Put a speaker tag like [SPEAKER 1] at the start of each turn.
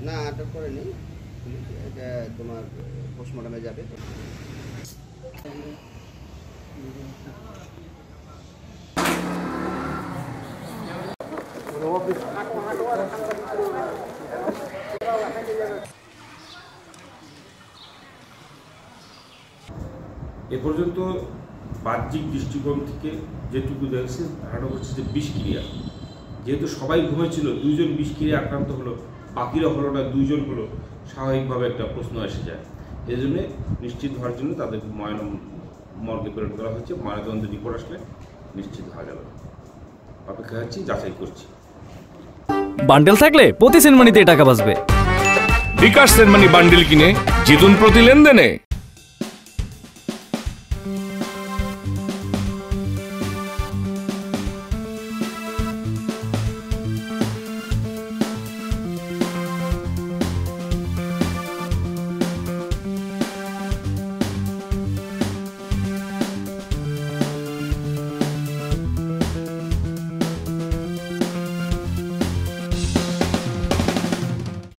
[SPEAKER 1] না আটক করেনি, এটা তোমার পোস্টমর্টমে যাবে।
[SPEAKER 2] এ পর্যন্ত বাহ্যিক দৃষ্টিকোণ থেকে যেটুকু দেখছে ধারণা করছে যে বিষক্রিয়া, যেহেতু সবাই ঘুমেছিল, 2 জন বিষক্রিয়া আক্রান্ত হলো, বাকিরা হলো না, 2 জন হলো, স্বাভাবিকভাবে একটা প্রশ্ন এসে যায়। এই জন্যে নিশ্চিত হওয়ার জন্য তাদের মর্গে প্রেরণ করা হয়েছে। ময়নাতদন্তের রিপোর্ট আসলে নিশ্চিত হওয়া যাবে। অপেক্ষা হচ্ছি, যাচাই করছি।
[SPEAKER 3] বান্ডেল থাকলে প্রতি সেনমানিতে টাকা বাঁচবে।
[SPEAKER 4] বিকাশ সেনমানি বান্ডেল কিনে জিতুন প্রতি লেনদেনে।